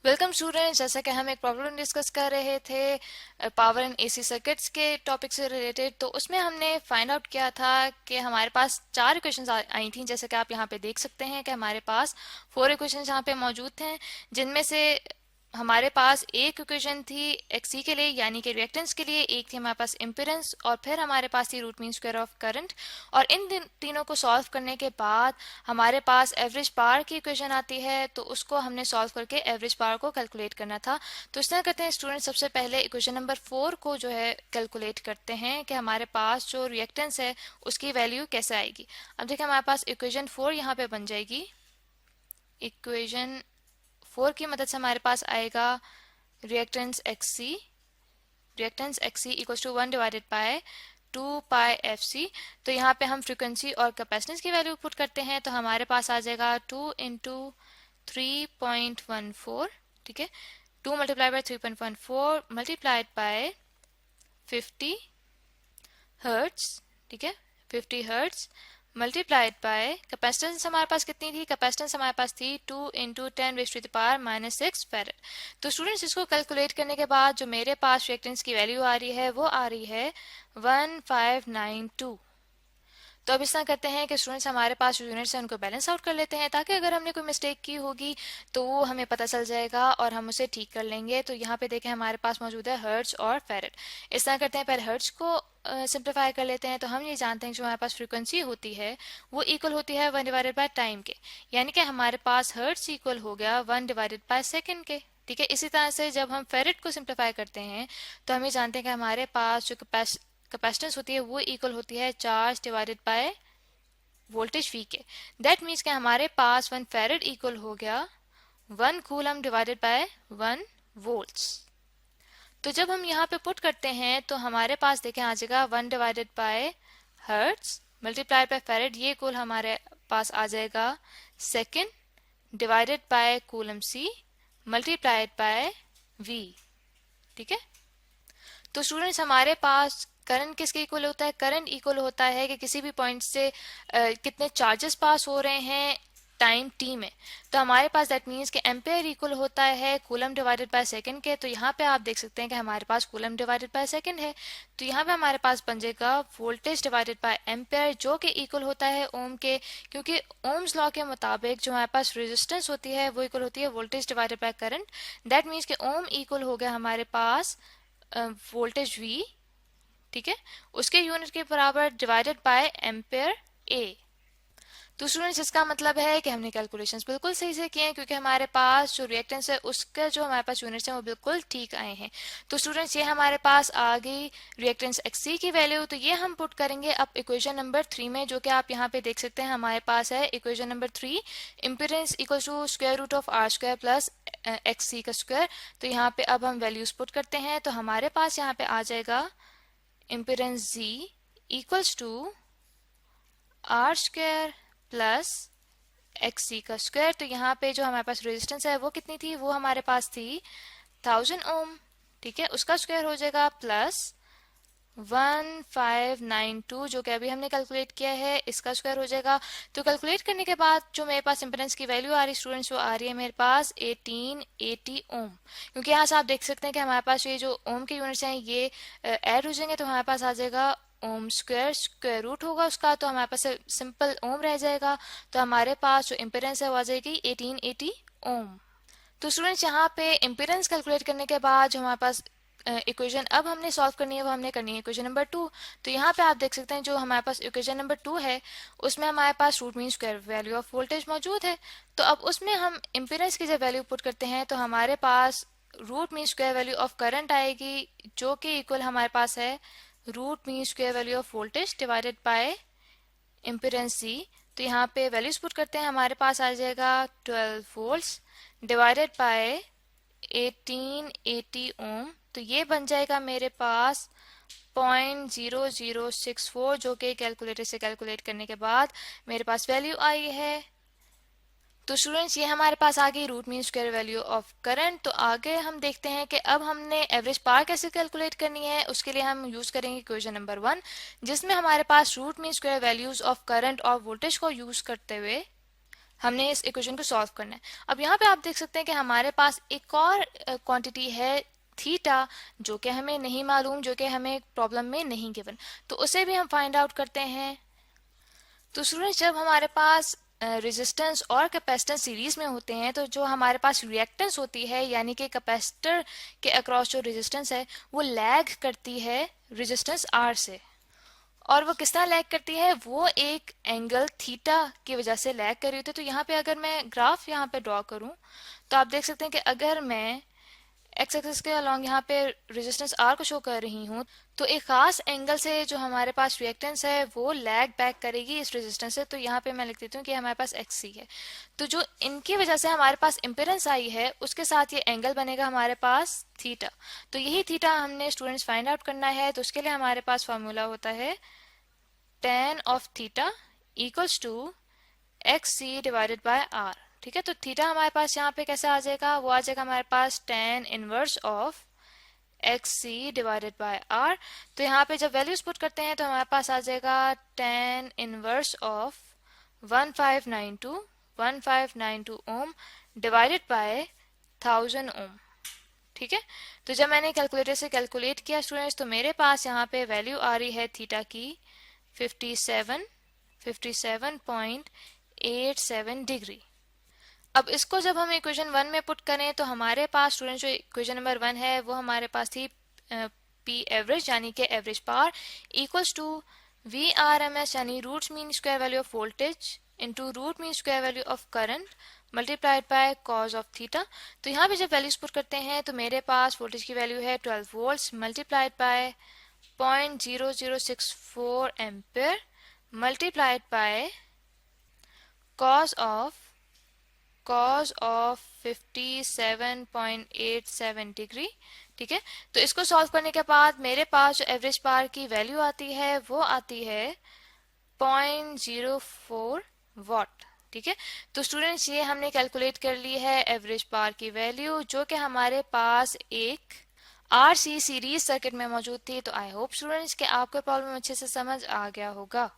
Welcome students. जैसा कि हम एक प्रॉब्लम डिस्कस कर रहे थे पावर एंड एसी सर्किट्स के टॉपिक से रिलेटेड, तो उसमें हमने फाइंड आउट किया था कि हमारे पास 4 इक्वेशंस आई थी। जैसे कि आप यहाँ पे देख सकते हैं कि हमारे पास 4 इक्वेशंस यहाँ पे मौजूद थे, जिनमें से हमारे पास एक इक्वेशन थी एक्सी के लिए यानी कि रिएक्टेंस के लिए, एक थी हमारे पास इम्पीडेंस, और फिर हमारे पास थी root mean square of current. और इन तीनों को सॉल्व करने के बाद हमारे पास एवरेज पावर की इक्वेशन आती है, तो उसको हमने सॉल्व करके एवरेज पावर को कैलकुलेट करना था। तो इस तरह करते हैं स्टूडेंट, सबसे पहले इक्वेशन नंबर 4 को जो है कैलकुलेट करते हैं कि हमारे पास जो रिएक्टेंस है उसकी वैल्यू कैसे आएगी। अब देखिए हमारे पास इक्वेशन 4 यहाँ पे बन जाएगी। इक्वेशन 4 की मदद से हमारे पास आएगा reactance XC equals to 1 divided by 2 pi F C. तो यहाँ पे हम फ्रीक्वेंसी और कैपेसिटेंस की वैल्यू पुट करते हैं, तो हमारे पास आ जाएगा 2 इंटू 3.14, ठीक है। 2 multiply by 3.14 multiplied by 50 hertz, ठीक है, 50 हर्ट्स मल्टीप्लाइड बाय कैपेसिटेंस हमारे पास कितनी थी, कैपेसिटेंस हमारे पास थी 2 into 10 raise to the power -6 farad. तो स्टूडेंट्स इसको कैलकुलेट करने के बाद जो मेरे पास रिएक्टेंस की वैल्यू आ रही है वो आ रही है 1592। तो अब इस तरह करते हैं कि स्टूडेंट्स हमारे पास जो यूनिट्स हैं उनको बैलेंस आउट कर लेते हैं, ताकि अगर हमने कोई मिस्टेक की होगी तो वो हमें पता चल जाएगा और हम उसे ठीक कर लेंगे। तो यहाँ पे देखें हमारे पास मौजूद है हर्ट्ज और फैरेड। इस तरह करते हैं, पहले हर्ट्ज को सिंप्लीफाई कर लेते हैं। तो हम ये जानते हैं जो हमारे पास फ्रीक्वेंसी होती है वो इक्वल होती है 1 डिवाइडेड बाय टाइम के, यानी कि हमारे पास हर्ट्ज इक्वल हो गया 1 डिवाइडेड बाय सेकेंड के, ठीक है। इसी तरह से जब हम फेरेड को सिंप्लीफाई करते हैं तो हम ये जानते हैं कि हमारे पास जो कैपेसिटेंस होती है वो इक्वल होती है charge divided by voltage V के। दैट मीन्स कि हमारे पास 1 फेरेड इक्वल हो गया 1 कूलम डिवाइडेड बाय 1 वोल्ट्स। तो जब हम यहाँ पे पुट करते हैं तो हमारे पास देखें आ जाएगा 1 divided by hertz multiply by farad, ये कुल हमारे पास आ जाएगा second divided by coulomb C multiplied by V, ठीक है। तो स्टूडेंट्स हमारे पास करंट किसके इक्वल होता है, करंट इक्वल होता है कि किसी भी पॉइंट से कितने चार्जेस पास हो रहे हैं टाइम टी में। तो हमारे पास दैट मीन्स कि एम्पेयर इक्वल होता है कूलम डिवाइडेड बाय सेकंड के। तो यहाँ पे आप देख सकते हैं कि हमारे पास कूलम डिवाइडेड बाय सेकंड है, तो यहाँ पे हमारे पास बन जाएगा वोल्टेज डिवाइडेड बाय एम्पेयर, जो कि इक्वल होता है ओम के, क्योंकि ओम्स लॉ के मुताबिक जो हमारे पास रेजिस्टेंस होती है वो इक्वल होती है voltage divided by current. That means कि ओम इक्वल हो गया हमारे पास वोल्टेज V, ठीक है, उसके यूनिट के बराबर डिवाइडेड बाय एम्पेयर ए। तो स्टूडेंट्स इसका मतलब है कि हमने कैलकुलेशंस बिल्कुल सही से किए हैं, क्योंकि हमारे पास जो रिएक्टेंस है उसका जो हमारे पास यूनिट्स हैं वो बिल्कुल ठीक आए हैं। तो स्टूडेंट्स ये हमारे पास आ गई रिएक्टेंस एक्सी की वैल्यू। तो ये हम पुट करेंगे अब इक्वेशन नंबर 3 में, जो कि आप यहाँ पे देख सकते हैं हमारे पास है equation number 3, impedance equal to square root of R square plus XC का स्क्वायर। तो यहाँ पे अब हम वैल्यूज पुट करते हैं, तो हमारे पास यहाँ पे आ जाएगा impedance Z equals to R square plus XC का स्क्वायर। तो यहाँ पे जो हमारे पास रेजिस्टेंस है वो कितनी थी, वो हमारे पास थी 1000 ओम, ठीक है, उसका स्क्वायर हो जाएगा प्लस 1592 जो कि अभी हमने कैलकुलेट किया है, इसका स्क्वायर हो जाएगा। तो कैलकुलेट करने के बाद जो मेरे पास इम्पीडेंस की वैल्यू आ रही स्टूडेंट्स वो आ रही है मेरे पास 1880 ओम, क्योंकि यहाँ से आप देख सकते हैं कि हमारे पास ये जो ओम के यूनिट्स हैं ये ऐड हो जाएंगे, तो हमारे पास आ जाएगा ओम स्क्वायर, स्क्वायर रूट होगा उसका, तो हमारे पास सिंपल ओम रह जाएगा। तो हमारे पास जो इम्पीडेंस है वो आ जाएगी 1880 ओम। तो स्टूडेंट्स यहाँ पे इम्पीडेंस कैलकुलेट करने के बाद जो हमारे पास इक्वेशन अब हमने सॉल्व करनी है वो हमने करनी है इक्वेशन नंबर 2। तो यहाँ पे आप देख सकते हैं जो हमारे पास इक्वेशन नंबर 2 है उसमें हमारे पास root mean square value of voltage मौजूद है। तो अब उसमें हम इम्पीडेंस की जब वैल्यू पुट करते हैं तो हमारे पास root mean square value of current आएगी, जो कि इक्वल हमारे पास है root mean square value of voltage divided by impedance C. तो यहाँ पे वैल्यूज पुट करते हैं, हमारे पास आ जाएगा 12 वोल्ट्स डिवाइडेड बाय 1880 ओम। तो ये बन जाएगा मेरे पास 0.0064, जो कि कैलकुलेटर से कैलकुलेट करने के बाद मेरे पास वैल्यू आई है। तो स्टूडेंट्स ये हमारे पास आ गई root mean square value of current. तो आगे हम देखते हैं कि अब हमने एवरेज पावर कैसे कैलकुलेट करनी है। उसके लिए हम यूज करेंगे इक्वेशन नंबर 1, जिसमें हमारे पास root mean square values of current और वोल्टेज को यूज करते हुए हमने इस इक्वेशन को सॉल्व करना है। अब यहाँ पे आप देख सकते हैं कि हमारे पास एक और क्वांटिटी है थीटा, जो कि हमें नहीं मालूम, जो कि हमें प्रॉब्लम में नहीं गिवन, तो उसे भी हम फाइंड आउट करते हैं। तो स्टूडेंट्स, जब हमारे पास रेजिस्टेंस और कैपेसिटेंस सीरीज में होते हैं तो जो हमारे पास रिएक्टेंस होती है, यानी कि कैपेसिटर के अक्रॉस जो रेजिस्टेंस है वो लैग करती है रेजिस्टेंस आर से। और वो किस तरह लैग करती है, वो एक एंगल थीटा की वजह से लैग कर रही होती है। तो यहाँ पे अगर मैं ग्राफ यहाँ पे ड्रॉ करूँ तो आप देख सकते हैं कि अगर मैं एक्स एक्सिस के अलॉन्ग यहाँ पे रेजिस्टेंस आर को शो कर रही हूँ तो एक खास एंगल से जो हमारे पास रिएक्टेंस है वो लैग बैक करेगी इस रेजिस्टेंस से। तो यहाँ पे मैं लिख देती हूँ कि हमारे पास एक्स सी है। तो जो इनकी वजह से हमारे पास इम्पेडेंस आई है उसके साथ ये एंगल बनेगा हमारे पास थीटा। तो यही थीटा हमने स्टूडेंट्स फाइंड आउट करना है। तो उसके लिए हमारे पास फॉर्मूला होता है tan of theta equals to X C divided by R. ठीक है, तो थीटा हमारे पास यहाँ पे कैसे आ जाएगा, वो आ जाएगा हमारे पास tan inverse of X C divided by R. तो यहाँ पे जब वैल्यूज पुट करते हैं तो हमारे पास आ जाएगा tan inverse of 1592 ohm divided by 1000 ohm. ठीक है, तो जब मैंने कैलकुलेटर से कैलकुलेट किया स्टूडेंट्स तो मेरे पास यहाँ पे वैल्यू आ रही है थीटा की 57.87 डिग्री। अब इसको जब हम इक्वेशन 1 में पुट करें तो हमारे पास स्टूडेंट जो इक्वेशन नंबर 1 है वो हमारे पास थी पी एवरेज यानी कि average power equals to V R M S यानी root mean square value of voltage into root mean square value of current multiplied by cos of theta. तो यहाँ पे जब वैल्यूज पुट करते हैं तो मेरे पास वोल्टेज की वैल्यू है 12 volts multiplied by 0.0064 ampere multiplied by cos of 57.87 degree. ठीक है, तो इसको सॉल्व करने के बाद मेरे पास जो एवरेज पावर की वैल्यू आती है वो आती है 0.04 वॉट। ठीक है, तो स्टूडेंट्स ये हमने कैलकुलेट कर ली है एवरेज पावर की वैल्यू, जो कि हमारे पास एक आरसी सीरीज सर्किट में मौजूद थी। तो आई होप स्टूडेंट्स कि आपको प्रॉब्लम अच्छे से समझ आ गया होगा।